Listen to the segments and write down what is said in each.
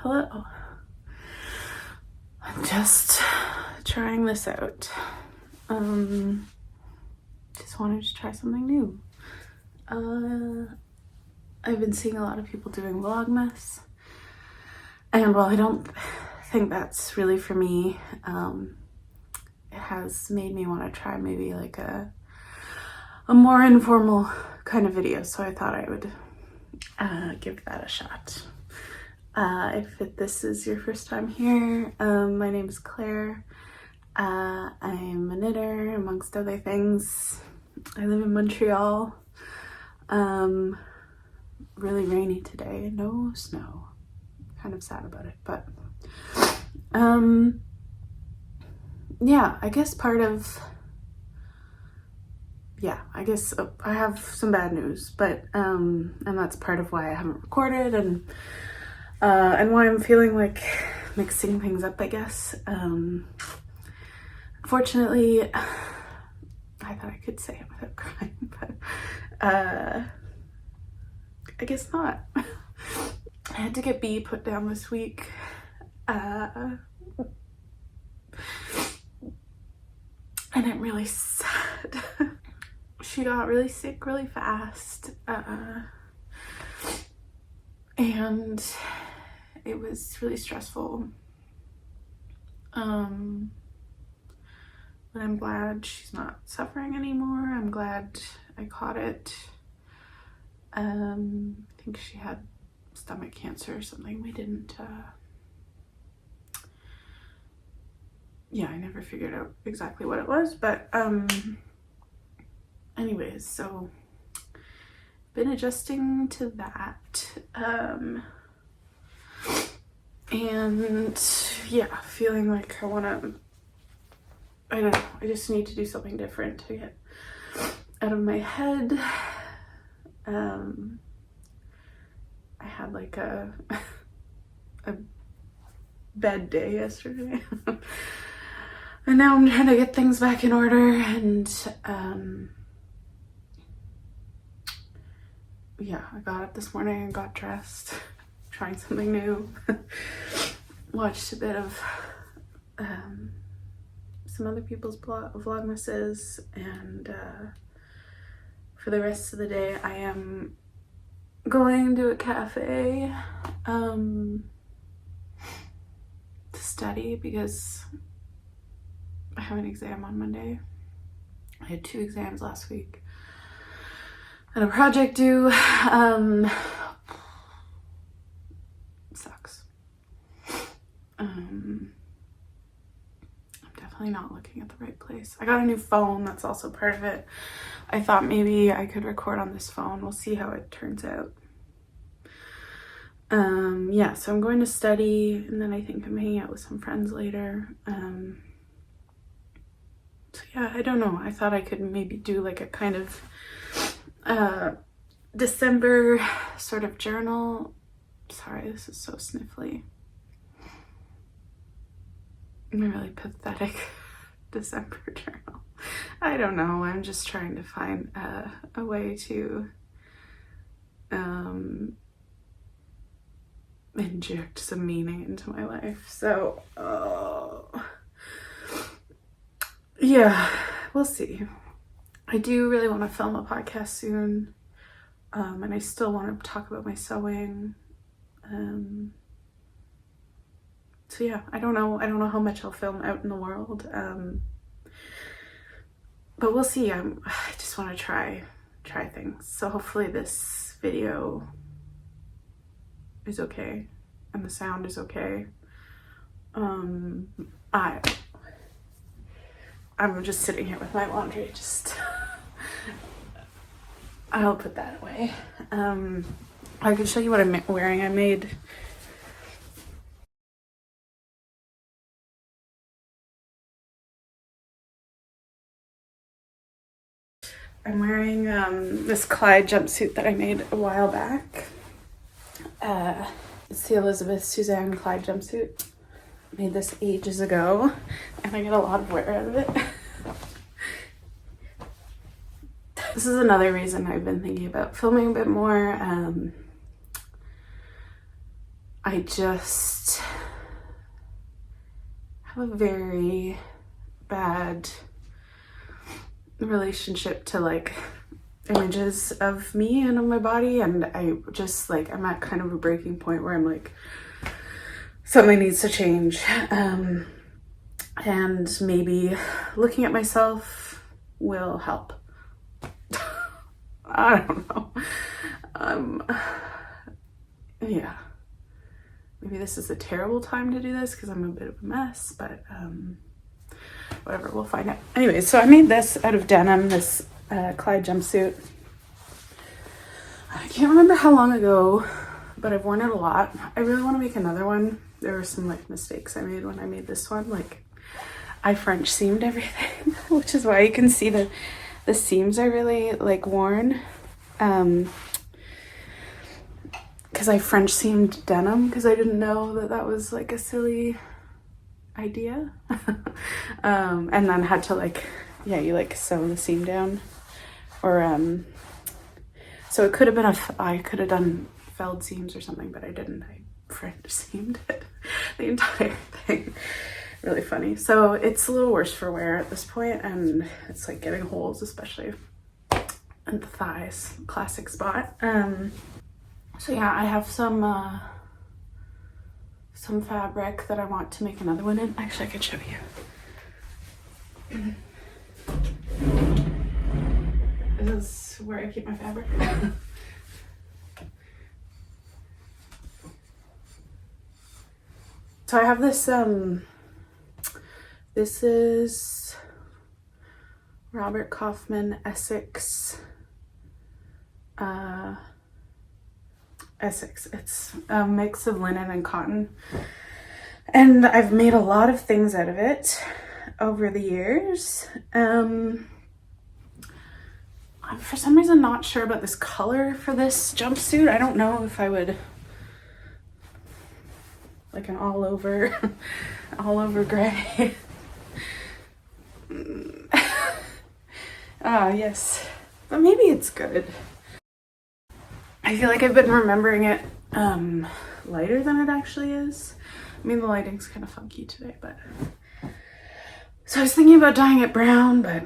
Hello. I'm just trying this out. Just wanted to try something new. I've been seeing a lot of people doing Vlogmas, and while I don't think that's really for me, it has made me want to try maybe like a more informal kind of video, so I thought I would give that a shot. If this is your first time here, my name is Claire. I'm a knitter, amongst other things. I live in Montreal. Really rainy today, no snow. Kind of sad about it, but yeah, I guess I have some bad news, but and that's part of why I haven't recorded and why I'm feeling like mixing things up, I guess. Unfortunately, I thought I could say it without crying, but I guess not. I had to get B put down this week. And I'm really sad. She got really sick really fast. And it was really stressful. But I'm glad she's not suffering anymore. I'm glad I caught it. I think she had stomach cancer or something. We didn't, yeah, I never figured out exactly what it was, but anyways, so been adjusting to that. And yeah, feeling like I don't know, I just need to do something different to get out of my head. I had like a bad day yesterday. And now I'm trying to get things back in order, and yeah, I got up this morning and got dressed, trying something new. Watched a bit of some other people's vlogmases, and for the rest of the day I am going to a cafe to study because I have an exam on Monday. I had 2 exams last week and a project due. Sucks. I'm definitely not looking at the right place. I got a new phone, that's also part of it. I thought maybe I could record on this phone. We'll see how it turns out. Yeah, so I'm going to study, and then I think I'm hanging out with some friends later. So yeah, I don't know. I thought I could maybe do like a kind of December sort of journal. Sorry, this is so sniffly. I'm a really pathetic December journal. I don't know. I'm just trying to find a way to inject some meaning into my life. So yeah, we'll see. I do really want to film a podcast soon, and I still want to talk about my sewing. So yeah, I don't know how much I'll film out in the world, but we'll see. I just want to try things. So hopefully this video is okay and the sound is okay. I'm just sitting here with my laundry. I'll put that away. I can show you what I'm wearing. I'm wearing this Clyde jumpsuit that I made a while back. It's the Elizabeth Suzanne Clyde jumpsuit. Made this ages ago, and I get a lot of wear out of it. This is another reason I've been thinking about filming a bit more. I just have a very bad relationship to like images of me and of my body, and I just like, I'm at kind of a breaking point where I'm like, something needs to change. And maybe looking at myself will help. I don't know. Yeah, maybe this is a terrible time to do this because I'm a bit of a mess, but whatever, we'll find out. Anyway, so I made this out of denim, this Clyde jumpsuit. I can't remember how long ago, but I've worn it a lot. I really want to make another one. There were some like mistakes I made when I made this one. Like, I French seamed everything, which is why you can see the seams are really like worn. Because I French seamed denim because I didn't know that that was like a silly idea. And then had to like, yeah, you like sew the seam down, or so it could have been I could have done felled seams or something, but I didn't. I French seamed it, the entire thing. Really funny. So it's a little worse for wear at this point, and it's like getting holes, especially in the thighs, classic spot. So yeah, I have some fabric that I want to make another one in. Actually, I could show you. This is where I keep my fabric. So I have this, this is Robert Kaufman Essex. Essex. It's a mix of linen and cotton. And I've made a lot of things out of it over the years. I'm for some reason not sure about this color for this jumpsuit. I don't know if I would like an all over gray. Yes, but maybe it's good. I feel like I've been remembering it lighter than it actually is. I mean, the lighting's kind of funky today, but so I was thinking about dyeing it brown, but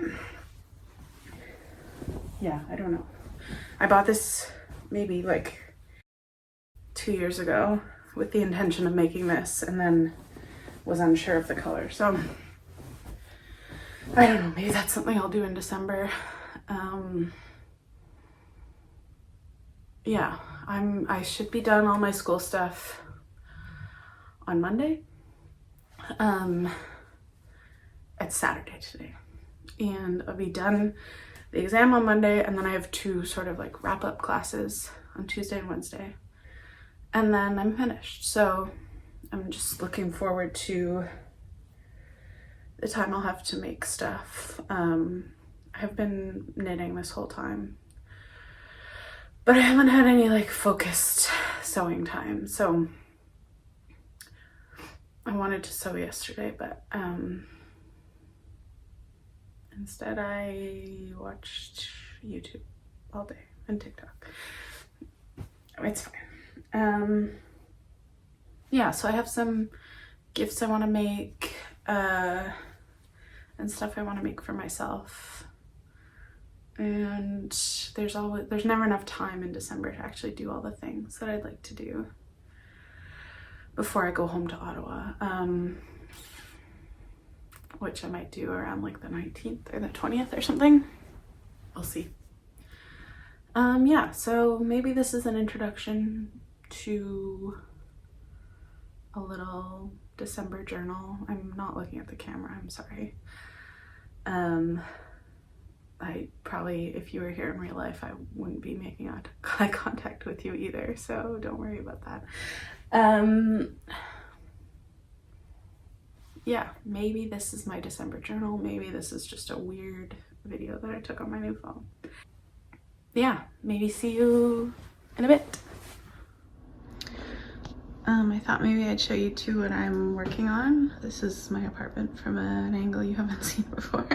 yeah, I don't know. I bought this maybe like 2 years ago with the intention of making this, and then was unsure of the color. So I don't know, maybe that's something I'll do in December. Yeah, I should be done all my school stuff on Monday. It's Saturday today, and I'll be done the exam on Monday, and then I have 2 sort of like wrap-up classes on Tuesday and Wednesday, and then I'm finished. So I'm just looking forward to the time I'll have to make stuff. I've been knitting this whole time, but I haven't had any like focused sewing time. So I wanted to sew yesterday, but instead I watched YouTube all day and TikTok. It's fine. Yeah, so I have some gifts I want to make, and stuff I want to make for myself. And there's never enough time in December to actually do all the things that I'd like to do before I go home to Ottawa, which I might do around like the 19th or the 20th or something. We'll see. Yeah, so maybe this is an introduction to a little December journal. I'm not looking at the camera, I'm sorry. I probably, if you were here in real life, I wouldn't be making eye contact with you either, so don't worry about that. Yeah, maybe this is my December journal. Maybe this is just a weird video that I took on my new phone. Yeah, maybe see you in a bit. I thought maybe I'd show you too what I'm working on. This is my apartment from an angle you haven't seen before.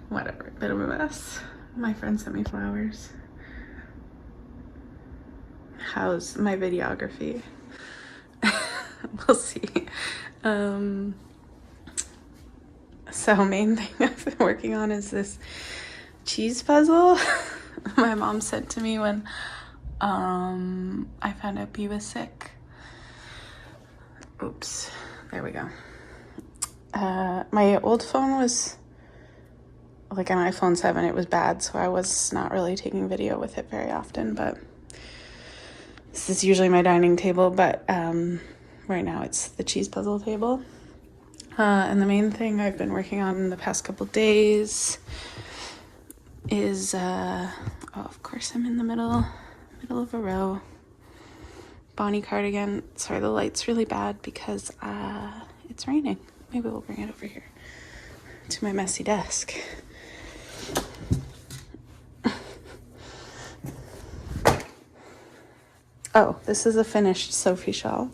Whatever, bit of a mess. My friend sent me flowers. How's my videography? We'll see. So main thing I've been working on is this cheese puzzle my mom sent to me when I found out B was sick. Oops, there we go. My old phone was like an iPhone 7. It was bad, so I was not really taking video with it very often, but this is usually my dining table, but right now it's the cheese puzzle table. And the main thing I've been working on in the past couple days is, oh, of course I'm in the middle of a row. Bonnie cardigan. Sorry, the light's really bad because it's raining. Maybe we'll bring it over here to my messy desk. Oh, this is a finished Sophie shawl,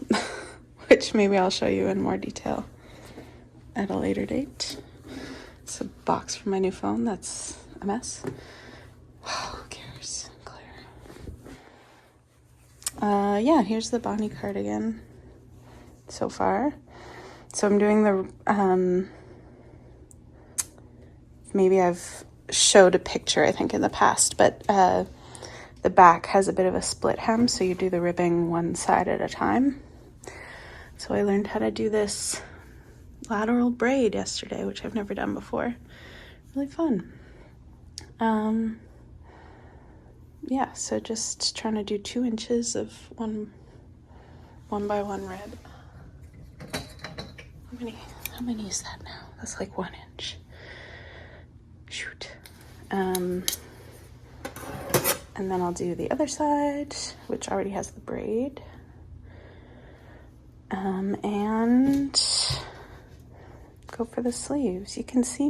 which maybe I'll show you in more detail at a later date. It's a box from my new phone that's a mess. Who cares? Claire. Yeah, here's the Bonnie cardigan so far. So I'm doing the, maybe I've showed a picture, I think, in the past, but the back has a bit of a split hem, so you do the ribbing one side at a time. So I learned how to do this lateral braid yesterday, which I've never done before. Really fun. Yeah, so just trying to do 2 inches of one by one rib. How many is that now? That's like 1 inch. Shoot. And then I'll do the other side, which already has the braid. And go for the sleeves. You can see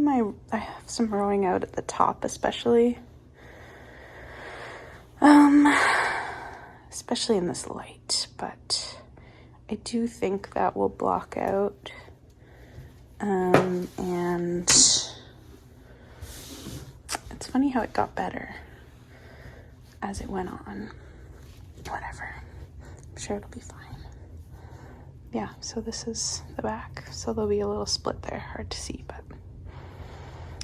I have some rowing out at the top, especially in this light, but I do think that will block out. And it's funny how it got better as it went on. Whatever. I'm sure it'll be fine. Yeah, so this is the back. So there'll be a little split there, hard to see, but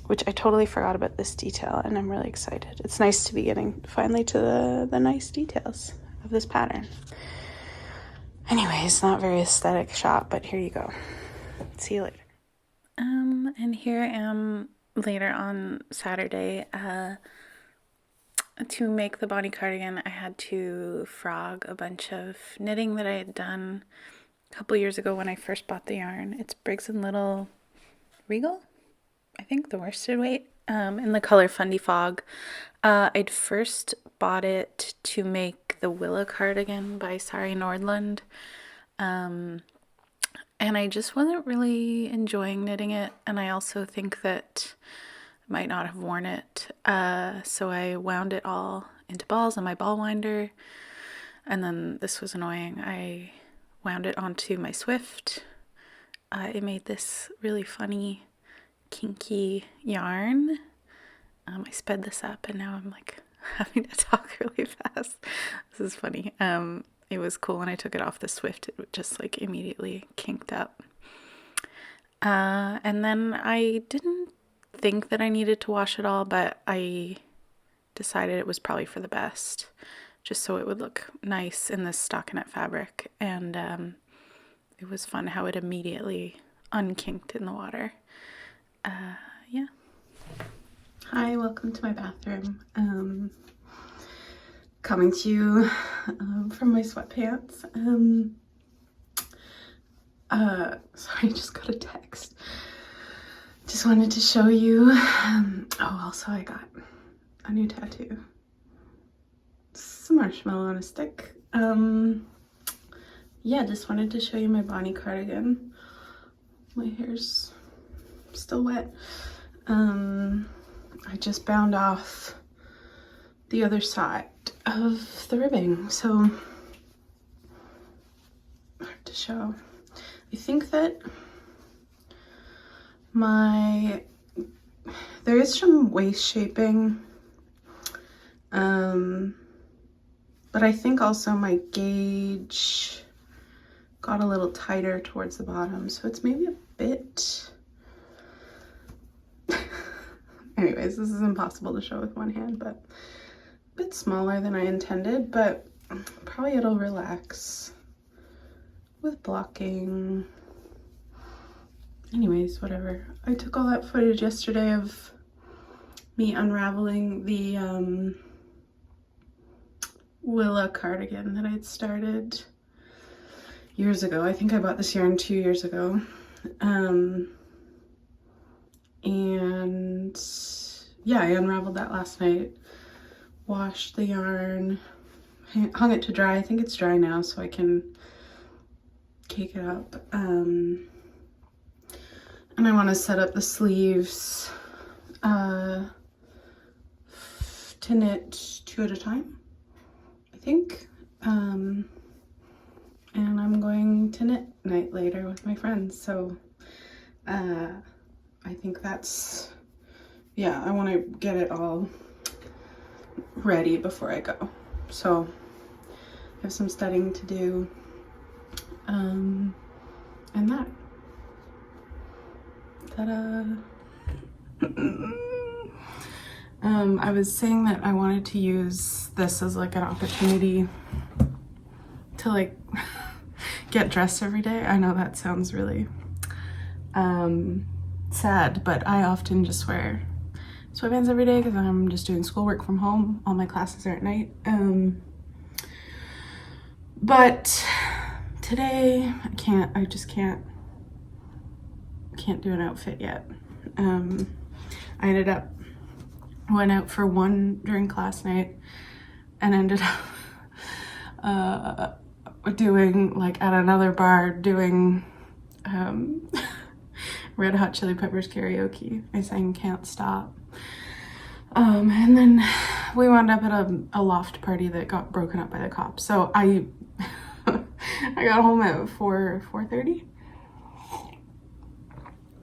which I totally forgot about this detail, and I'm really excited. It's nice to be getting finally to the nice details of this pattern. Anyways, not very aesthetic shot, but here you go. See you later. And here I am later on Saturday. To make the Bonnie cardigan, I had to frog a bunch of knitting that I had done a couple years ago when I first bought the yarn. It's Briggs & Little Regal, I think, the worsted weight, in the color Fundy Fog. I'd first bought it to make the Willa cardigan by Sari Nordlund, and I just wasn't really enjoying knitting it, and I also think that I might not have worn it, so I wound it all into balls on my ball winder, and then this was annoying. I wound it onto my Swift. It made this really funny kinky yarn. I sped this up and now I'm like having to talk really fast. This is funny. It was cool when I took it off the Swift. It just like immediately kinked up. And then I didn't think that I needed to wash it all, but I decided it was probably for the best, just so it would look nice in this stockinette fabric. And it was fun how it immediately unkinked in the water. Yeah. Hi, welcome to my bathroom. Coming to you from my sweatpants. Sorry, I just got a text. Just wanted to show you. Oh, also I got a new tattoo. It's a marshmallow on a stick. Yeah, just wanted to show you my Bonnie cardigan. My hair's still wet. I just bound off the other side of the ribbing, so hard to show. I think that there is some waist shaping, but I think also my gauge got a little tighter towards the bottom, so it's maybe a bit... Anyways, this is impossible to show with one hand, but a bit smaller than I intended, but probably it'll relax with blocking. Anyways, whatever. I took all that footage yesterday of me unraveling the Willa cardigan that I'd started years ago. I think I bought this yarn 2 years ago. And yeah, I unraveled that last night, washed the yarn, hung it to dry. I think it's dry now, so I can cake it up. And I want to set up the sleeves to knit 2 at a time, I think. And I'm going to knit night later with my friends, so I think that's, yeah, I want to get it all ready before I go. So I have some studying to do, and that. Ta-da! I was saying that I wanted to use this as like an opportunity to like get dressed every day. I know that sounds really sad, but I often just wear sweatpants every day because I'm just doing schoolwork from home. All my classes are at night. But today I just can't do an outfit yet. I went out for one during class night and ended up doing, like, at another bar doing Red Hot Chili Peppers karaoke. I sang Can't Stop. And then we wound up at a loft party that got broken up by the cops. So I got home at 4:30.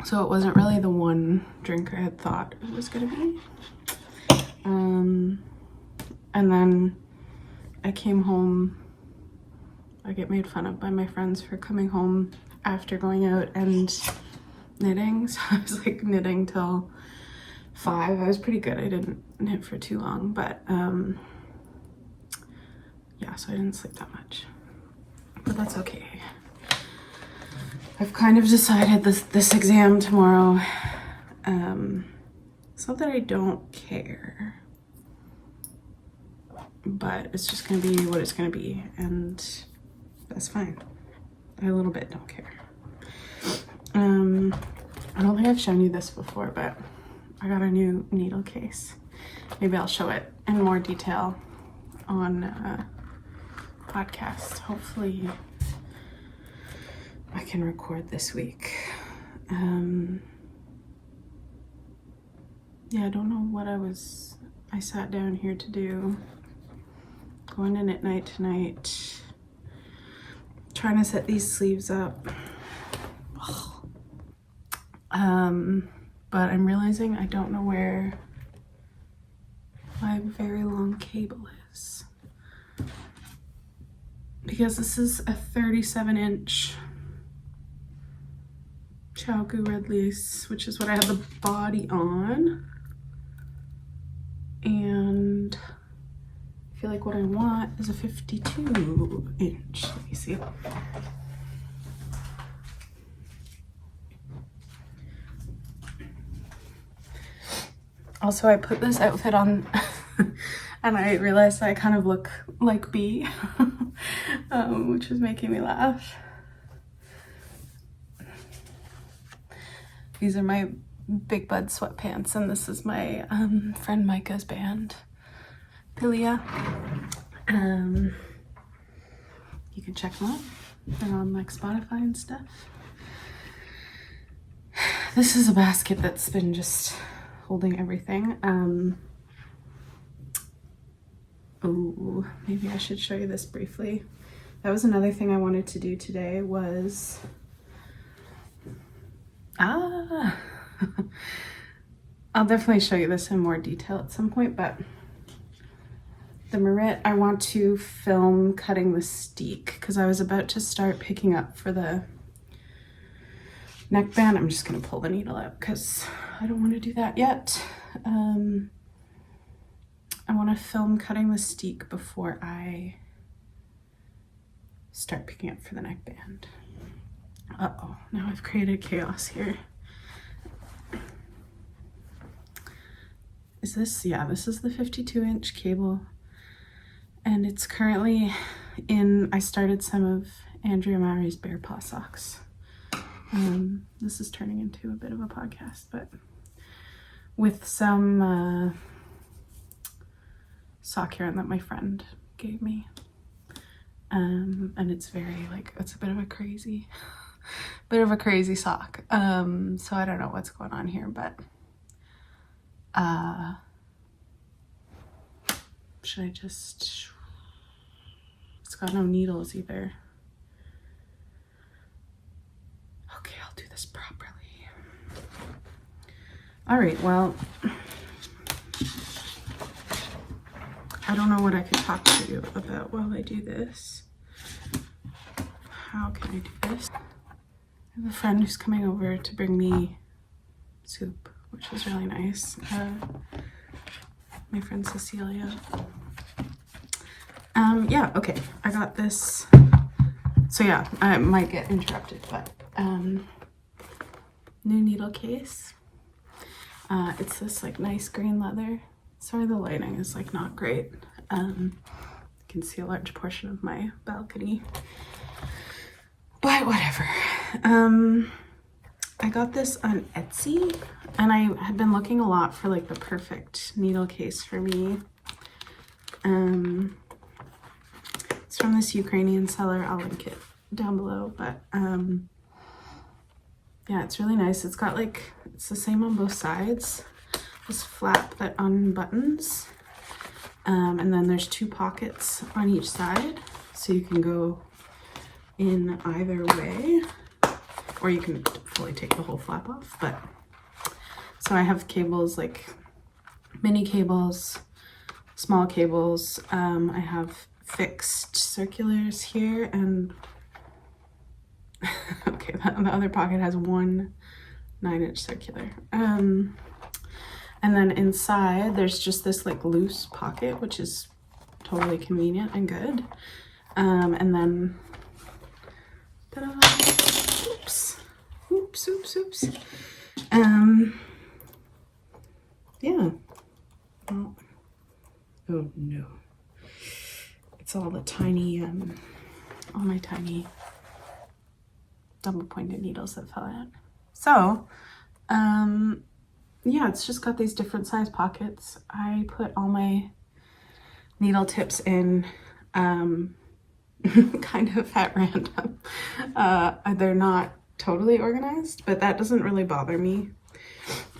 So it wasn't really the one drink I had thought it was gonna be. And then I came home. I get made fun of by my friends for coming home after going out and knitting. So I was like knitting till 5. I was pretty good. I didn't knit for too long, but yeah, so I didn't sleep that much. But that's okay. I've kind of decided this exam tomorrow, it's not that I don't care, but it's just gonna be what it's gonna be, and that's fine. I a little bit don't care. I don't think I've shown you this before, but I got a new needle case. Maybe I'll show it in more detail on podcast. Hopefully I can record this week. Yeah, I don't know what I sat down here to do. Going to knit night tonight. Trying to set these sleeves up. But I'm realizing I don't know where my very long cable is. Because this is a 37-inch Chalku red lace, which is what I have the body on. And I feel like what I want is a 52-inch. Let me see. Also, I put this outfit on and I realized I kind of look like B, which is making me laugh. These are my Big Bud sweatpants, and this is my friend Micah's band, Pilia. You can check them out. They're on like Spotify and stuff. This is a basket that's been just holding everything. Oh, maybe I should show you this briefly. That was another thing I wanted to do today was I'll definitely show you this in more detail at some point, but the Marit, I want to film cutting the steek because I was about to start picking up for the neckband. I'm just going to pull the needle out because I don't want to do that yet. I want to film cutting the steek before I start picking up for the neckband. Uh-oh, now I've created chaos here. Is this, yeah, this is the 52-inch cable. And it's currently in, I started some of Andrea Mowry's bear paw socks. This is turning into a bit of a podcast, but with some sock yarn that my friend gave me. And it's very like, it's a bit of a crazy sock. So I don't know what's going on here, but should I just, it's got no needles either. Okay, I'll do this properly. All right, well, I don't know what I could talk to you about while I do this. How can I do this? I have a friend who's coming over to bring me soup, which is really nice. My friend Cecilia. Yeah, okay, I got this. So yeah, I might get interrupted, but new needle case. It's this like nice green leather. Sorry, the lighting is like not great. You can see a large portion of my balcony, but whatever. I got this on Etsy, and I had been looking a lot for like the perfect needle case for me. It's from this Ukrainian seller. I'll link it down below, but yeah, it's really nice. It's got like, it's the same on both sides. This flap that unbuttons, and then there's 2 pockets on each side, so you can go in either way, or you can fully take the whole flap off. But so I have cables, like mini cables, small cables. I have fixed circulars here, and okay, the other pocket has 1 9-inch circular. And then inside there's just this like loose pocket, which is totally convenient and good. And then, ta-da, oops. Yeah. Oh no. It's all the tiny, all my tiny double pointed needles that fell out. So, yeah, it's just got these different size pockets. I put all my needle tips in kind of at random. They're not totally organized, but that doesn't really bother me.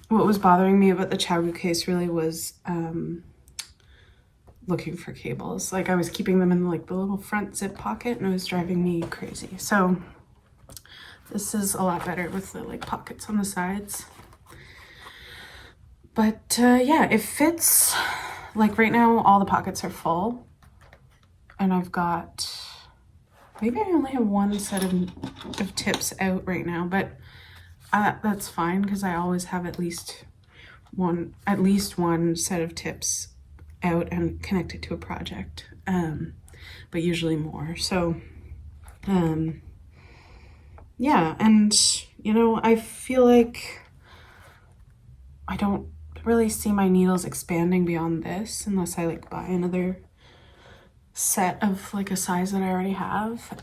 What was bothering me about the Chowgu case really was looking for cables. Like I was keeping them in like the little front zip pocket, and it was driving me crazy. So this is a lot better with the like pockets on the sides. But yeah, it fits. Like right now, all the pockets are full, and I've got, maybe I only have 1 set of tips out right now, but that's fine because I always have at least one set of tips out and connected to a project, but usually more. So yeah, and you know, I feel like I don't really see my needles expanding beyond this unless I like buy another set of like a size that I already have.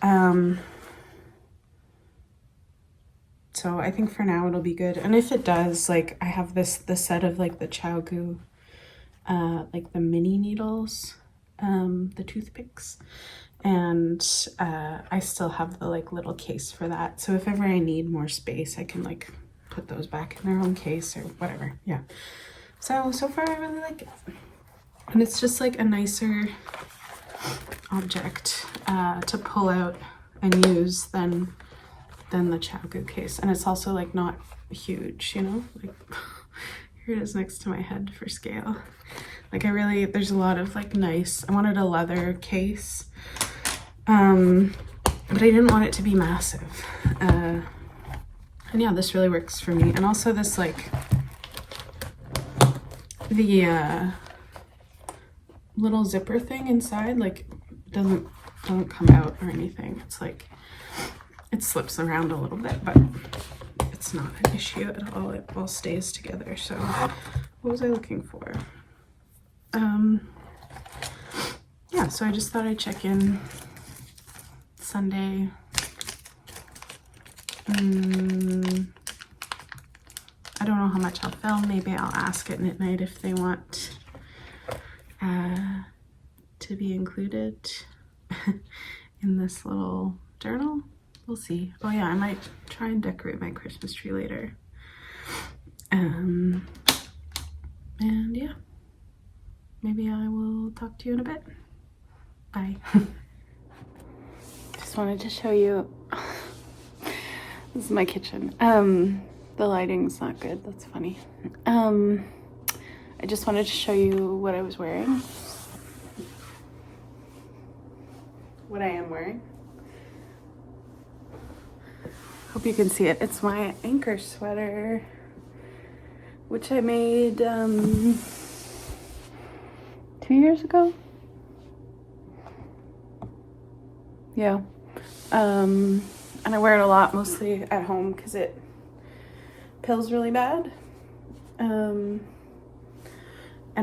So I think for now it'll be good. And if it does, like I have the set of like the Chowgu, like the mini needles, the toothpicks, and I still have the like little case for that. So if ever I need more space, I can like put those back in their own case or whatever. Yeah. So far I really like it. And it's just like a nicer object to pull out and use than the Chowgu case. And it's also like not huge, you know, like here it is next to my head for scale. Like there's a lot of like nice, I wanted a leather case, but I didn't want it to be massive. And yeah, this really works for me. And also this like, the little zipper thing inside, like doesn't come out or anything. It's like, it slips around a little bit, but it's not an issue at all. It all stays together. So what was I looking for? Yeah, so I just thought I'd check in Sunday. I don't know how much I'll film. Maybe I'll ask at midnight if they want to be included in this little journal. We'll see. Oh yeah, I might try and decorate my Christmas tree later. And yeah, maybe I will talk to you in a bit. Bye. Just wanted to show you. This is my kitchen. The lighting's not good. That's funny. I just wanted to show you what I was wearing. What I am wearing. Hope you can see it. It's my anchor sweater, which I made 2 years ago. Yeah. And I wear it a lot, mostly at home, because it pills really bad. And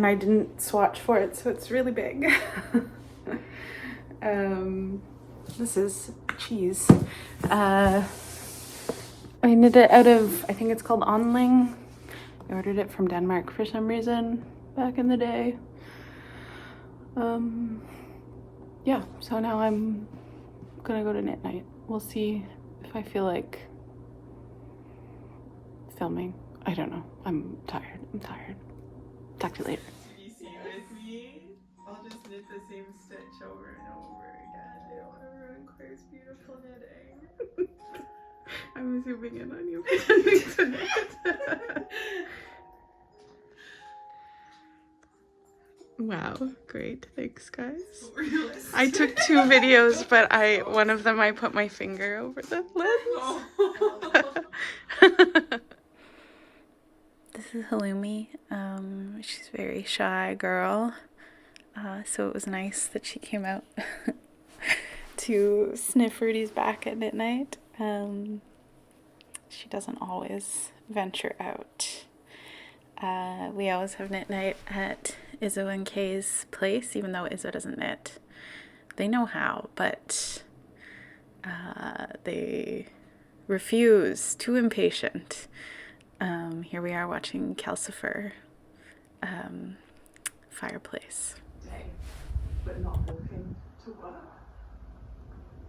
I didn't swatch for it, so it's really big. This is cheese. I knit it out of, I think it's called Onling. I ordered it from Denmark for some reason back in the day. Yeah, so now I'm gonna go to knit night. We'll see if I feel like filming. I don't know. I'm tired. Talk to you later. With me, I'll just knit the same stitch over and over again. I don't want to ruin Claire's beautiful knitting. I'm zooming in on you pretending to knit. Wow, great. Thanks, guys. I took 2 videos, but one of them I put my finger over the lens. This is Halloumi. She's a very shy girl, so it was nice that she came out to sniff Rudy's back at midnight. She doesn't always venture out. We always have knit night at Izzo and Kay's place, even though Izzo doesn't knit. They know how, but they refuse, too impatient. Here we are watching Calcifer fireplace. But not walking to work.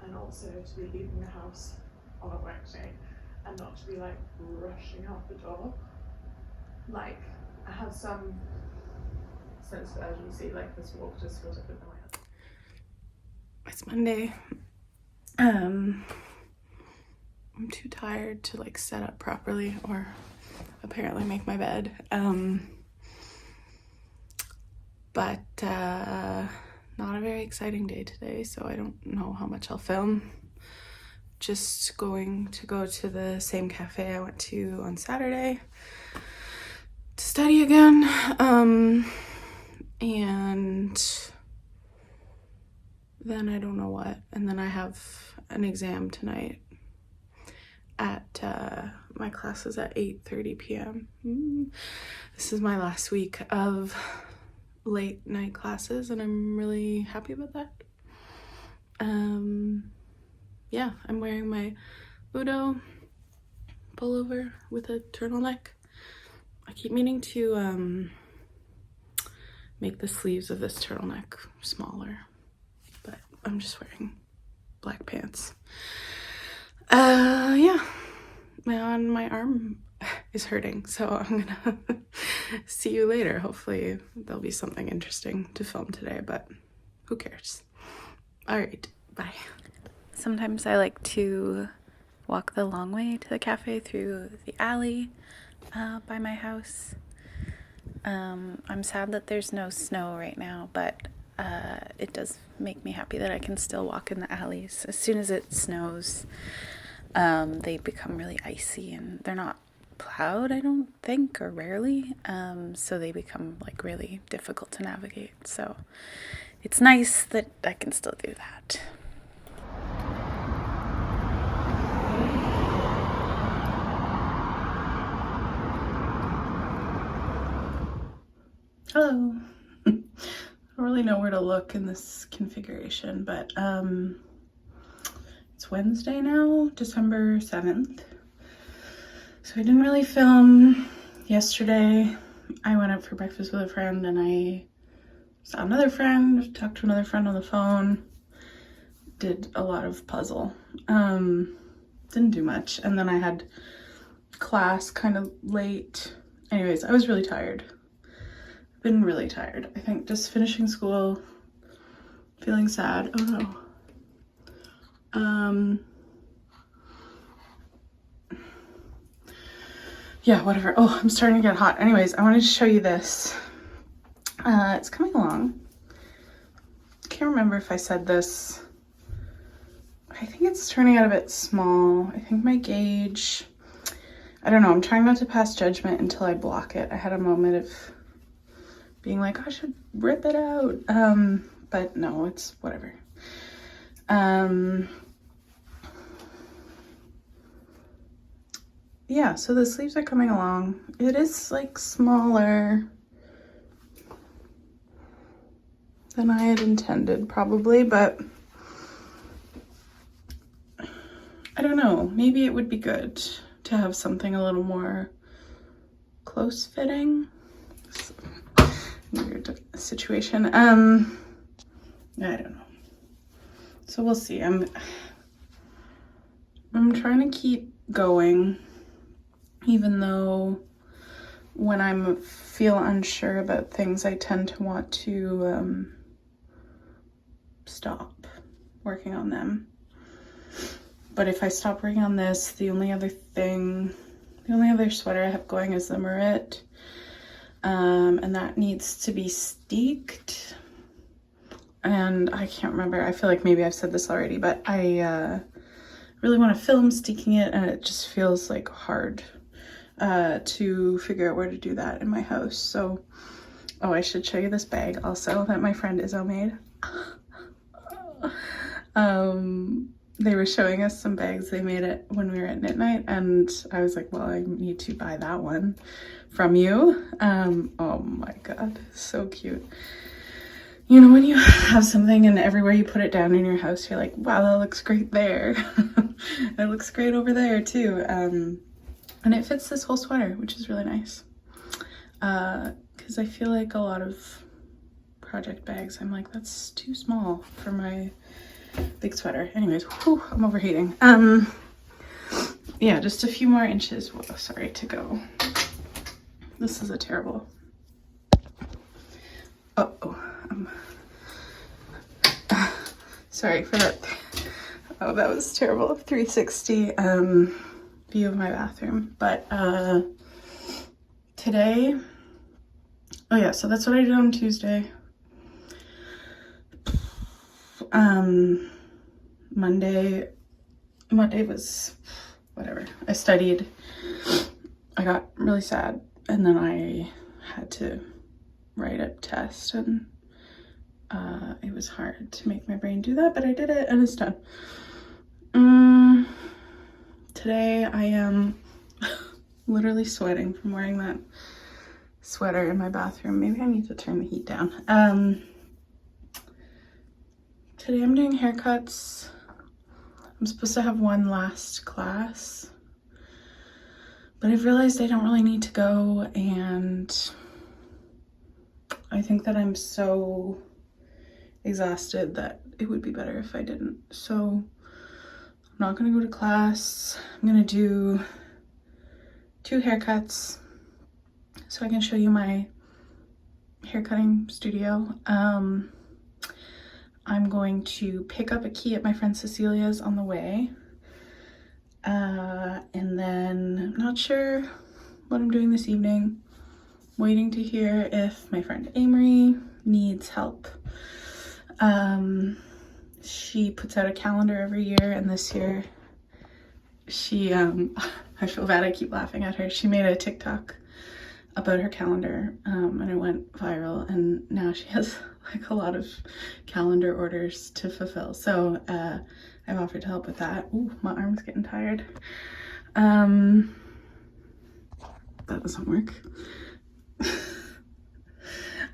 And also to be leaving the house on a work day and not to be like rushing out the door. Like, I have some sense of urgency, like this walk just feels like a noise. It's Monday. I'm too tired to like set up properly or apparently make my bed. But not a very exciting day today, so I don't know how much I'll film. Just going to go to the same cafe I went to on Saturday to study again. And then I don't know what. And then I have an exam tonight at my classes at 8:30 p.m. This is my last week of late night classes and I'm really happy about that. Yeah, I'm wearing my Udo pullover with a turtleneck. I keep meaning to make the sleeves of this turtleneck smaller, but I'm just wearing black pants. Yeah, my arm is hurting, so I'm gonna see you later. Hopefully there'll be something interesting to film today, but who cares? All right, bye. Sometimes I like to walk the long way to the cafe through the alley by my house. I'm sad that there's no snow right now, but it does make me happy that I can still walk in the alleys. As soon as it snows, they become really icy, and they're not plowed, I don't think, or rarely. So they become like really difficult to navigate. So it's nice that I can still do that. Hello. I don't really know where to look in this configuration, but it's Wednesday now, December 7th. So I didn't really film yesterday. I went out for breakfast with a friend and I saw another friend, talked to another friend on the phone, did a lot of puzzle. Didn't do much. And then I had class kind of late. Anyways, I was really tired. Been really tired. I think just finishing school, feeling sad. Oh no. Yeah, whatever. Oh, I'm starting to get hot. Anyways, I wanted to show you this. It's coming along. Can't remember if I said this. I think it's turning out a bit small. I think my gauge, I don't know. I'm trying not to pass judgment until I block it. I had a moment of being like, I should rip it out. But no, it's whatever. Yeah, so the sleeves are coming along. It is like smaller than I had intended probably, but I don't know. Maybe it would be good to have something a little more close fitting. Weird situation. I don't know. So we'll see. I'm trying to keep going, even though when I feel unsure about things, I tend to want to stop working on them. But if I stop working on this, the only other sweater I have going is the Marit. And that needs to be steeked. And I can't remember. I feel like maybe I've said this already, but I really want to film steeking it, and it just feels like hard to figure out where to do that in my house. So, oh, I should show you this bag also that my friend Izzo made. They were showing us some bags. They made it when we were at knit night, and I was like, well, I need to buy that one from you. Oh my god, so cute. You know, when you have something and everywhere you put it down in your house, you're like, wow, that looks great there. It looks great over there too. And it fits this whole sweater, which is really nice. Because I feel like a lot of project bags, I'm like, that's too small for my big sweater. Anyways, whew, I'm overheating. Yeah, just a few more inches, whoa, sorry, to go. This is a terrible. Sorry for that. Oh, that was terrible. 360 view of my bathroom. But today, oh yeah, so that's what I did on Tuesday. Monday was whatever. I studied. I got really sad, and then I had to write a test, and it was hard to make my brain do that, but I did it and it's done. Today I am literally sweating from wearing that sweater in my bathroom. Maybe I need to turn the heat down. Today I'm doing haircuts. I'm supposed to have one last class, but I've realized I don't really need to go, and I think that I'm so exhausted that it would be better if I didn't. So I'm not gonna go to class. I'm gonna do 2 haircuts so I can show you my haircutting studio. I'm going to pick up a key at my friend Cecilia's on the way. And then I'm not sure what I'm doing this evening. waiting to hear if my friend Amory needs help. She puts out a calendar every year, and this year she, I feel bad, I keep laughing at her. She made a TikTok about her calendar, and it went viral, and now she has like a lot of calendar orders to fulfill. So I've offered to help with that. Ooh, my arm's getting tired. That doesn't work.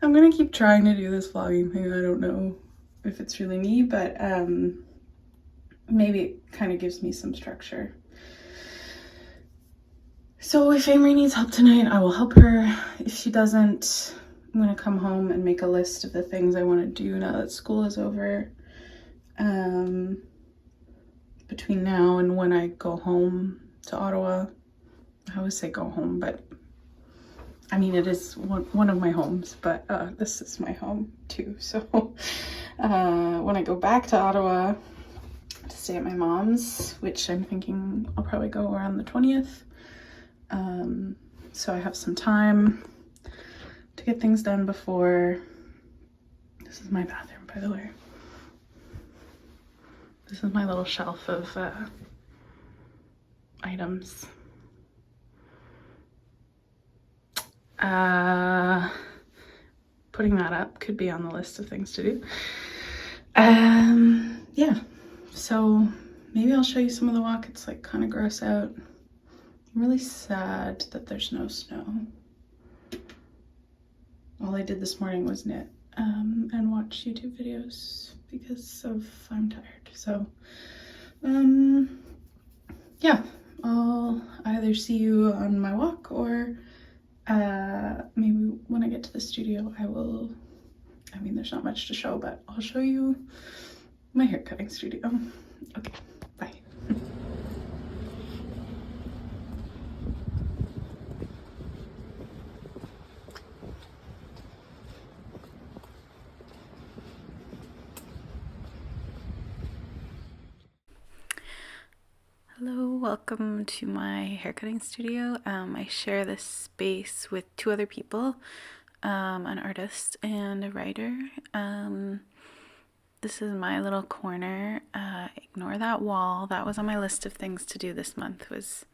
I'm gonna keep trying to do this vlogging thing. I don't know if it's really me, but maybe it kind of gives me some structure. So if Amory needs help tonight, I will help her. If she doesn't, I'm gonna come home and make a list of the things I want to do now that school is over. Between now and when I go home to Ottawa. I always say go home, but I mean, it is one of my homes, but this is my home too. So when I go back to Ottawa to stay at my mom's, which I'm thinking I'll probably go around the 20th. So I have some time to get things done before. This is my bathroom, by the way. This is my little shelf of items. Putting that up could be on the list of things to do. Yeah, so maybe I'll show you some of the walk. It's like kind of gross out. I'm really sad that there's no snow. All I did this morning was knit and watch YouTube videos because I'm tired. So yeah, I'll either see you on my walk or maybe when I get to the studio I mean there's not much to show, but I'll show you my hair cutting studio. Okay, bye. Hello, welcome to my haircutting studio. I share this space with two other people, an artist and a writer. This is my little corner. Ignore that wall. That was on my list of things to do this month, was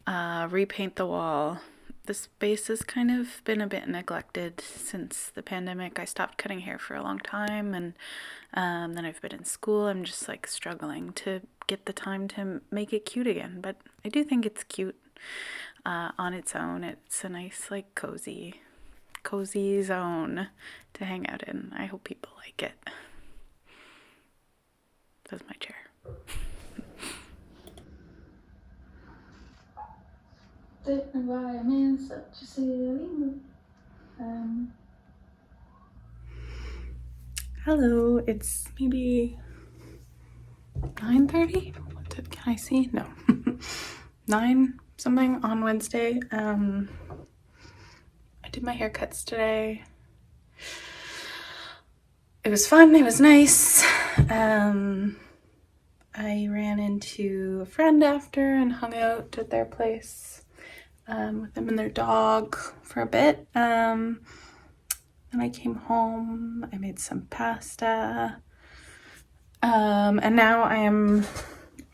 repaint the wall. The space has kind of been a bit neglected since the pandemic. I stopped cutting hair for a long time, and then I've been in school. I'm just like struggling to get the time to make it cute again, but I do think it's cute on its own. It's a nice like cozy zone to hang out in. I hope people like it. That's my chair. Don't know why I'm in such a silly mood. Hello, it's maybe 9:30. Can I see? No. 9 something on Wednesday. I did my haircuts today. It was fun. It was nice. I ran into a friend after and hung out at their place with them and their dog for a bit. And I came home. I made some pasta. And now I'm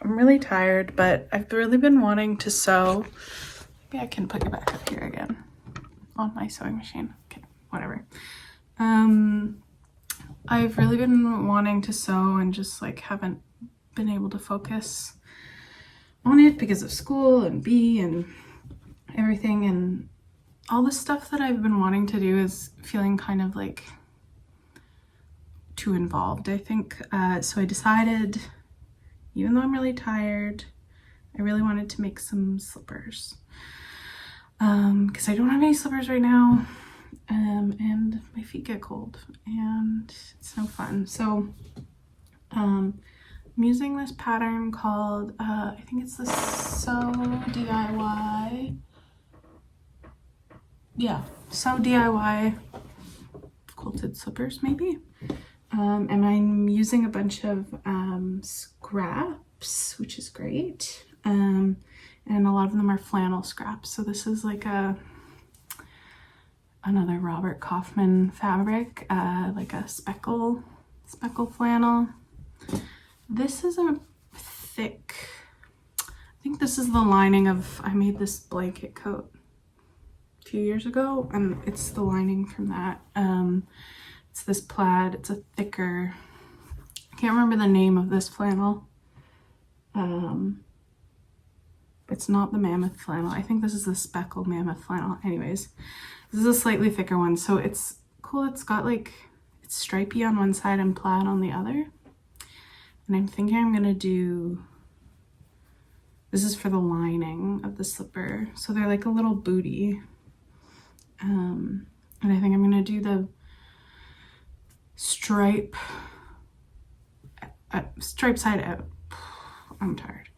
really tired, but I've really been wanting to sew. Maybe I can put you back up here again on my sewing machine. Okay, whatever. I've really been wanting to sew and just like haven't been able to focus on it because of school and B and everything, and all the stuff that I've been wanting to do is feeling kind of like too involved, I think. So I decided, even though I'm really tired, I really wanted to make some slippers because I don't have any slippers right now, and my feet get cold and it's no fun. So I'm using this pattern called I think it's the Sew DIY. Yeah, Sew DIY quilted slippers maybe. And I'm using a bunch of scraps, which is great. And a lot of them are flannel scraps. So this is like a another Robert Kaufman fabric, like a speckle flannel. This is a thick, I think this is the lining of, I made this blanket coat a few years ago, and it's the lining from that. It's this plaid, it's a thicker, I can't remember the name of this flannel. It's not the mammoth flannel. I think this is the speckle mammoth flannel. Anyways, this is a slightly thicker one, so it's cool. It's got like, it's stripy on one side and plaid on the other. And I'm thinking I'm gonna do, this is for the lining of the slipper. So they're like a little booty. And I think I'm gonna do the stripe side out. I'm tired.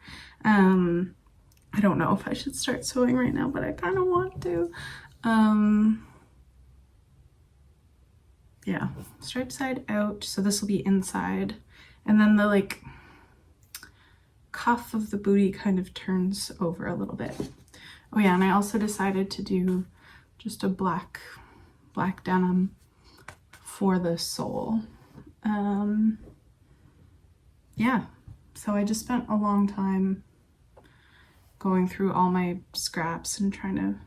I don't know if I should start sewing right now, but I kind of want to. Yeah, stripe side out. So this will be inside. And then the like cuff of the booty kind of turns over a little bit. Oh yeah, and I also decided to do just a black denim for the sole. Yeah, so I just spent a long time going through all my scraps and trying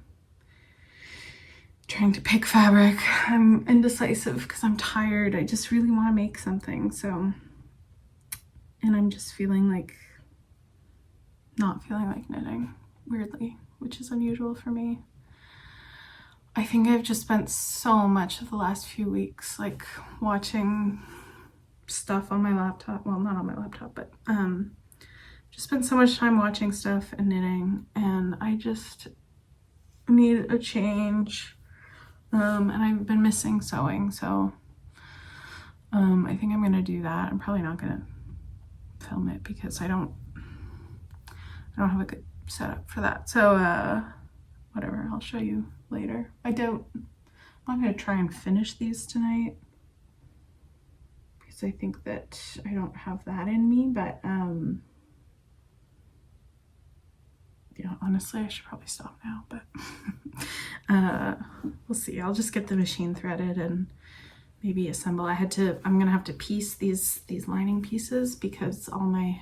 to pick fabric. I'm indecisive because I'm tired. I just really want to make something. So, and I'm just feeling like, not feeling like knitting, weirdly, which is unusual for me. I think I've just spent so much of the last few weeks like watching stuff on my laptop. Well, not on my laptop, but just spent so much time watching stuff and knitting, and I just need a change. And I've been missing sewing, so I think I'm gonna do that. I'm probably not gonna film it because I don't have a good setup for that. So whatever, I'll show you later. I'm not gonna try and finish these tonight because I think that I don't have that in me, but yeah, honestly, I should probably stop now, but we'll see. I'll just get the machine threaded and maybe assemble. I'm gonna have to piece these lining pieces because all my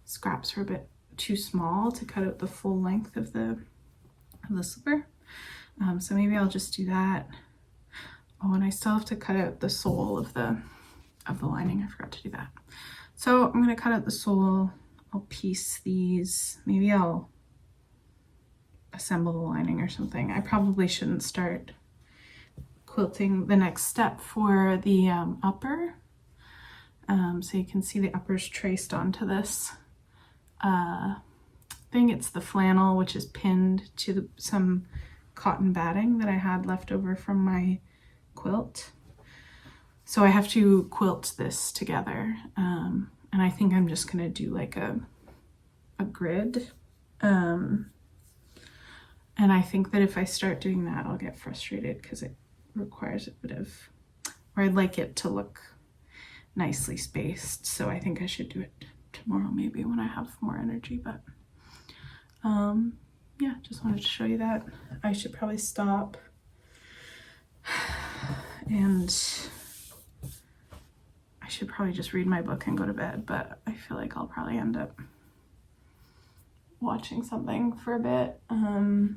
scraps are a bit too small to cut out the full length of the slipper. So maybe I'll just do that. Oh, and I still have to cut out the sole of the lining. I forgot to do that. So I'm gonna cut out the sole. I'll piece these. Maybe I'll assemble the lining or something. I probably shouldn't start quilting the next step for the upper. So you can see the upper's traced onto this thing. It's the flannel, which is pinned to some cotton batting that I had left over from my quilt. So I have to quilt this together. And I think I'm just gonna do like a grid. And I think that if I start doing that, I'll get frustrated because it requires a bit of, or I'd like it to look nicely spaced. So I think I should do it tomorrow maybe when I have more energy, but yeah, just wanted to show you that. I should probably stop and I should probably just read my book and go to bed, but I feel like I'll probably end up watching something for a bit. I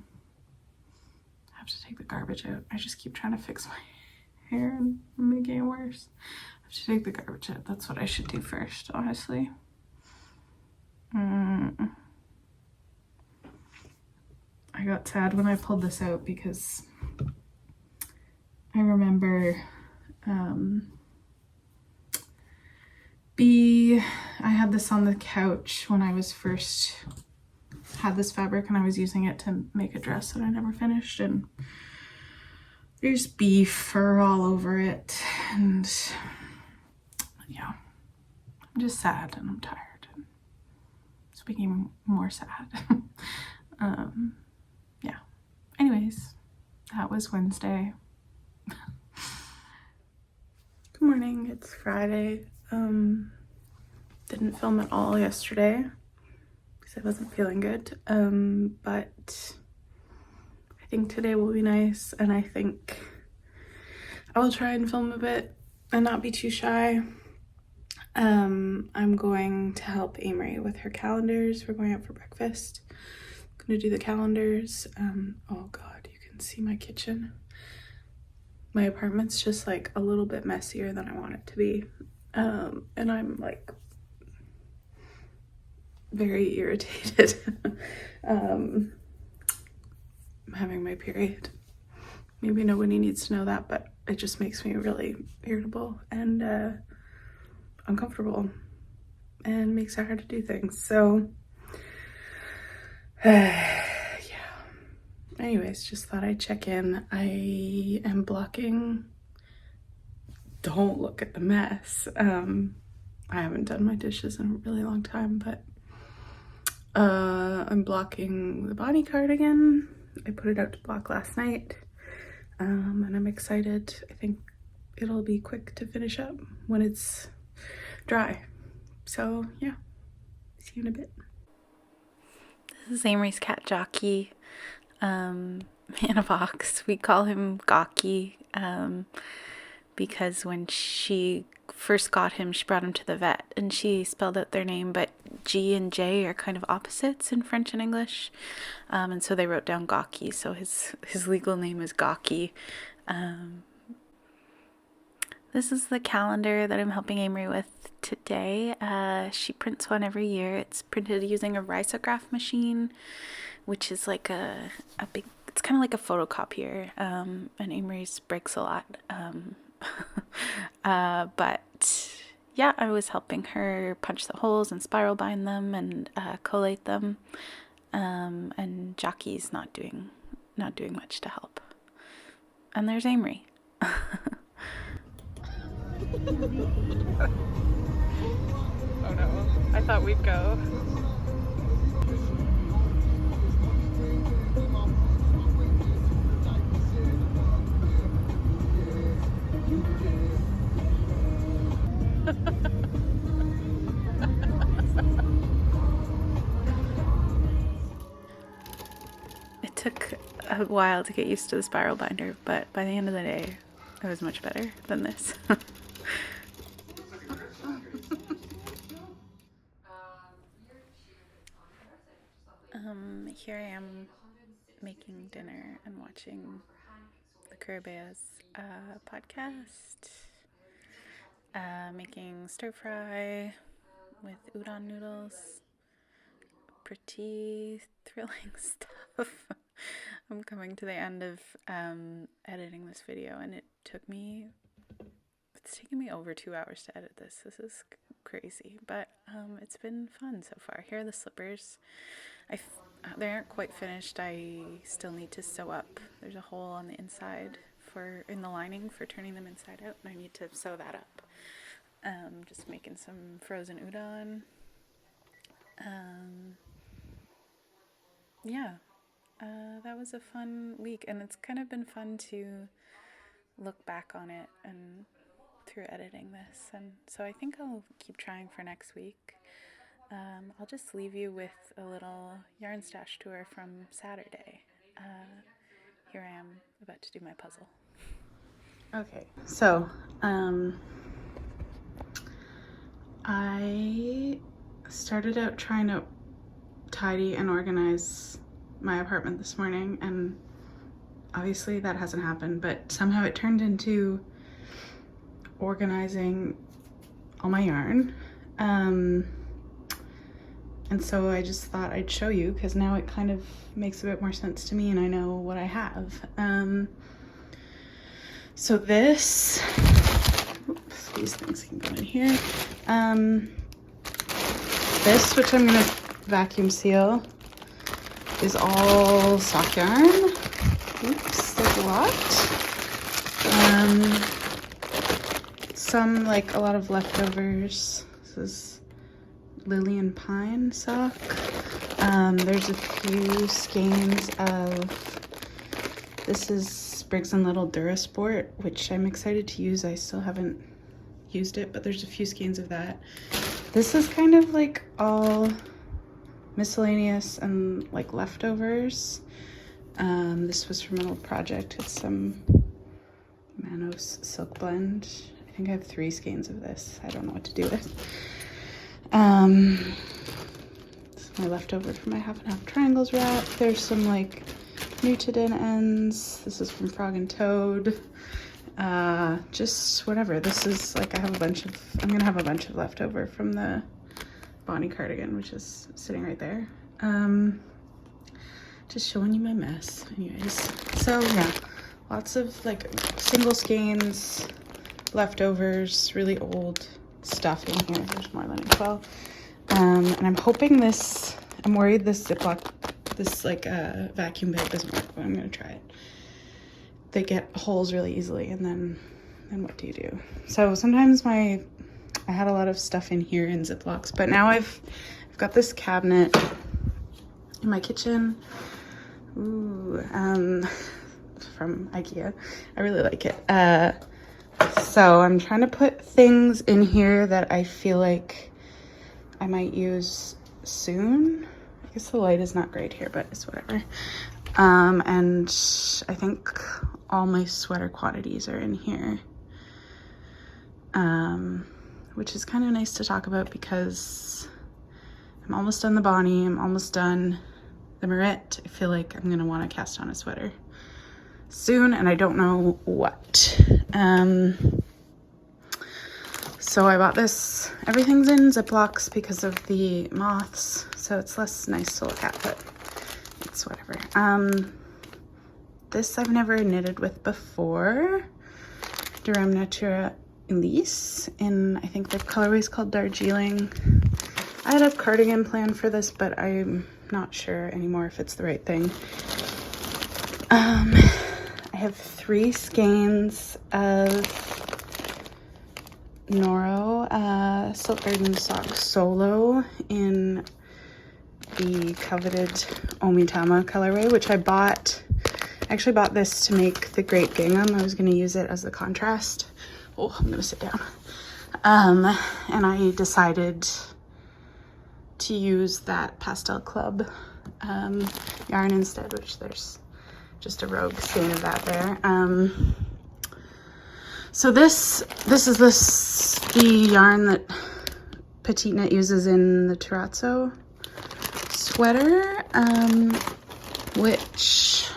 have to take the garbage out. I just keep trying to fix my hair and making it worse. I have to take the garbage out. That's what I should do first, honestly. I got sad when I pulled this out because I remember I had this on the couch when I was first had this fabric and I was using it to make a dress that I never finished, and there's bee fur all over it, and yeah, I'm just sad and I'm tired. It's becoming more sad. Yeah, anyways, that was Wednesday. Good morning, it's Friday. Didn't film at all yesterday because I wasn't feeling good, but I think today will be nice, and I think I will try and film a bit and not be too shy. I'm going to help Amory with her calendars. We're going out for breakfast. I'm gonna do the calendars. Oh god, you can see my kitchen. My apartment's just like a little bit messier than I want it to be. And I'm like very irritated. I'm having my period. Maybe nobody needs to know that, but it just makes me really irritable and uncomfortable and makes it hard to do things. So yeah. Anyways, just thought I'd check in. I am blocking. Don't look at the mess. I haven't done my dishes in a really long time, but I'm blocking the body cardigan. I put it out to block last night, and I'm excited. I think it'll be quick to finish up when it's dry. So yeah, see you in a bit. This is Amory's cat Jockey, in a box. We call him Gawky, because when she first got him, she brought him to the vet and she spelled out their name, but G and J are kind of opposites in French and English, and so they wrote down Gawky, so his legal name is Gawky. This is the calendar that I'm helping Amory with today. She prints one every year. It's printed using a risograph machine, which is like a big, it's kind of like a photocopier, and Amory's breaks a lot. But yeah, I was helping her punch the holes and spiral bind them and collate them, and Jockey's not doing much to help. And there's Amory. Oh no, I thought we'd go. It took a while to get used to the spiral binder, but by the end of the day, it was much better than this. Here I am making dinner and watching the Caribbea's podcast, making stir fry with udon noodles. Pretty thrilling stuff. I'm coming to the end of editing this video, and it's taken me over 2 hours to edit this. This is crazy, but it's been fun so far. Here are the slippers. They aren't quite finished. I still need to sew up. There's a hole on the inside in the lining for turning them inside out, and I need to sew that up. Just making some frozen udon. Yeah, that was a fun week, and it's kind of been fun to look back on it and through editing this, and so I think I'll keep trying for next week. I'll just leave you with a little yarn stash tour from Saturday. Here I am about to do my puzzle. Okay, so I started out trying to tidy and organize my apartment this morning, and obviously that hasn't happened, but somehow it turned into organizing all my yarn, and so I just thought I'd show you, because now it kind of makes a bit more sense to me and I know what I have. So this, oops, these things can go in here. This, which I'm gonna vacuum seal, is all sock yarn. Oops, there's a lot. Some, like a lot of leftovers. This is Lily and Pine sock. There's a few skeins of, this is Briggs & Little Durasport, which I'm excited to use. I still haven't used it, but there's a few skeins of that. This is kind of like all miscellaneous and like leftovers. This was from an old project. It's some Nanos Silk Blend. I think I have 3 skeins of this. I don't know what to do with. This is my leftover from my half and half triangles wrap. There's some like Newton ends. This is from Frog and Toad. Just whatever. This is like, I'm gonna have a bunch of leftover from the Bonnie cardigan, which is sitting right there. Just showing you my mess. Anyways, so yeah, lots of like single skeins, leftovers, really old stuff in here. There's more than well. And I'm hoping I'm worried this Ziploc, this like vacuum bag doesn't work, but I'm gonna try it. They get holes really easily, and then what do you do? So sometimes I had a lot of stuff in here in Ziplocs, but now I've got this cabinet in my kitchen. Ooh, from IKEA. I really like it. So I'm trying to put things in here that I feel like I might use soon. I guess the light is not great here, but it's whatever. And I think all my sweater quantities are in here, which is kind of nice to talk about because I'm almost done the Bonnie. I'm almost done the Marit. I feel like I'm going to want to cast on a sweater soon, and I don't know what. So I bought this. Everything's in Ziplocs because of the moths, so it's less nice to look at, but it's whatever. This I've never knitted with before. Durham Natura Elise in, I think the colorway is called Darjeeling. I had a cardigan plan for this, but I'm not sure anymore if it's the right thing. I have 3 skeins of Noro Silk Garden Sock Solo in the coveted Omitama colorway, which I actually bought this to make the Great Gingham. I was going to use it as the contrast. Oh, I'm going to sit down. And I decided to use that Pastel Club yarn instead, which there's just a rogue skein of that there. So this is the yarn that Petite Knit uses in the terrazzo sweater, which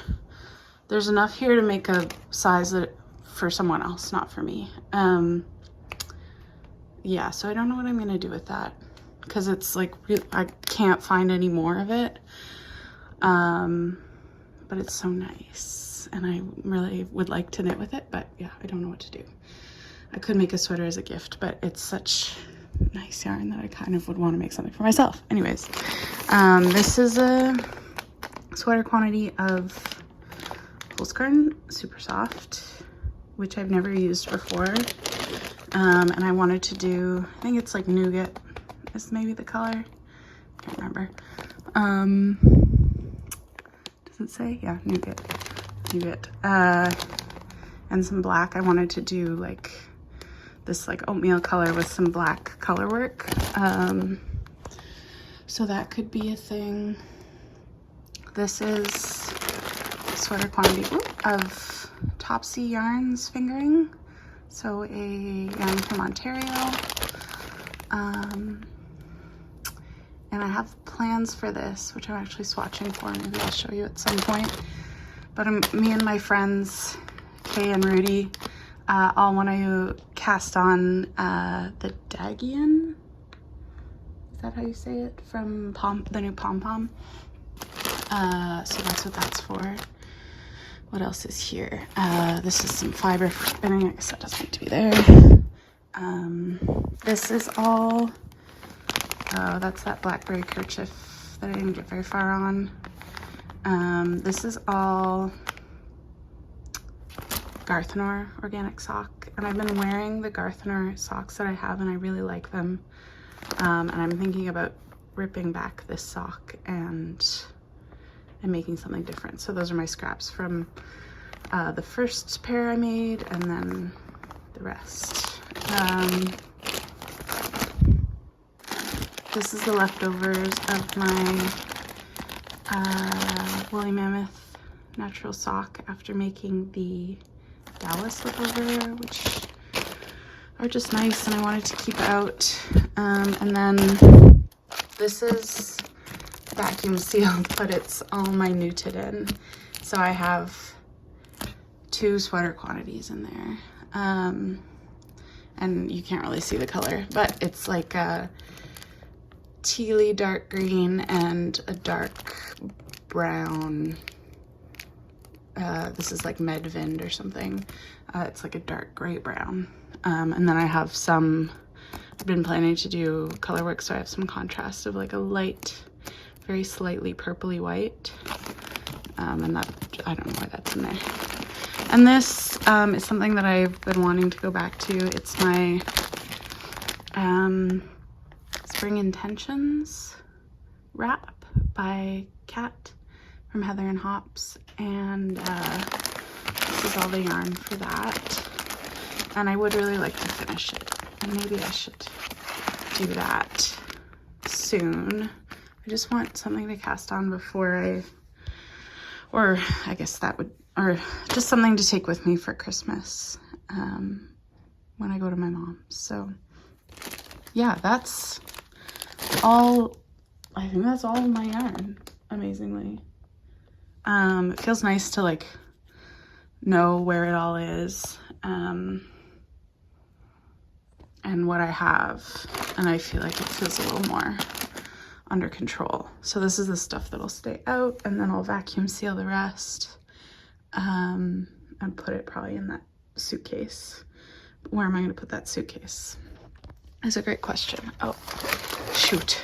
there's enough here to make a size that for someone else, not for me. Yeah, so I don't know what I'm gonna do with that because it's like I can't find any more of it, but it's so nice and I really would like to knit with it, but yeah, I don't know what to do. I could make a sweater as a gift, but it's such nice yarn that I kind of would want to make something for myself. Anyways, this is a sweater quantity of Pulskarn Super Soft, which I've never used before, and I wanted to do, I think it's like Nougat is maybe the color, can't remember. Does it say? Yeah, Nougat. And some black. I wanted to do like this like oatmeal color with some black color work, so that could be a thing. This is a sweater quantity of Topsy Yarns fingering, so a yarn from Ontario, and I have plans for this, which I'm actually swatching for. Maybe I'll show you at some point. But me and my friends, Kay and Rudy, all want to cast on the Dagian. Is that how you say it? From the new Pom Pom. So that's what that's for. What else is here? This is some fiber for spinning. I guess that doesn't need to be there. This is all, that's that blackberry kerchief that I didn't get very far on. This is all Garthenor organic sock, and I've been wearing the Garthenor socks that I have and I really like them, and I'm thinking about ripping back this sock and making something different. So those are my scraps from the first pair I made and then the rest. This is the leftovers of my Woolly Mammoth natural sock after making the Gala slipover, which are just nice and I wanted to keep out. And then this is vacuum sealed, but it's all my knitted in. So I have 2 sweater quantities in there. And you can't really see the color, but it's like a tealy dark green and a dark brown. This is like Medvind or something. It's like a dark gray brown. And then I have some, I've been planning to do color work, so I have some contrast of like a light, very slightly purpley white. And that, I don't know why that's in there. And this is something that I've been wanting to go back to. It's my Spring Intentions wrap by Kat from Heather and Hops. And this is all the yarn for that. And I would really like to finish it. And maybe I should do that soon. I just want something to cast on before or I guess that would, or just something to take with me for Christmas when I go to my mom's. So yeah, that's all, I think that's all of my yarn, amazingly. It feels nice to like know where it all is and what I have, and I feel like it feels a little more under control. So this is the stuff that'll stay out, and then I'll vacuum seal the rest and put it probably in that suitcase. Where am I going to put that suitcase? That's a great question. Oh, shoot.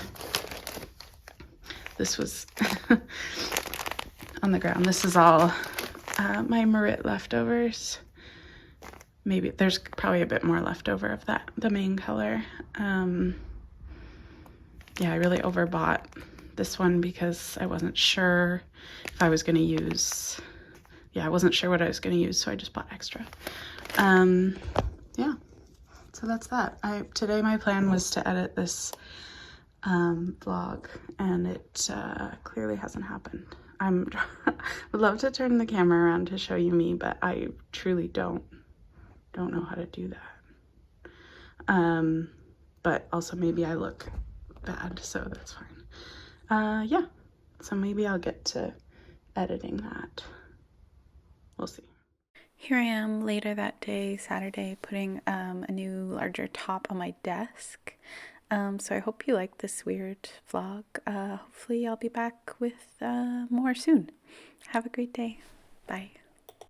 This was on the ground. This is all my Marit leftovers. Maybe there's probably a bit more left over of that, the main color. Yeah, I really overbought this one because I wasn't sure if I was going to use, yeah, I wasn't sure what I was going to use, so I just bought extra. Yeah, so that's that. Today my plan was to edit this vlog, and it clearly hasn't happened. Would love to turn the camera around to show you me, but I truly don't know how to do that. But also maybe I look bad, so that's fine. Yeah, so maybe I'll get to editing that. We'll see. Here I am later that day, Saturday, putting a new larger top on my desk. So I hope you like this weird vlog. Hopefully I'll be back with more soon. Have a great day. Bye.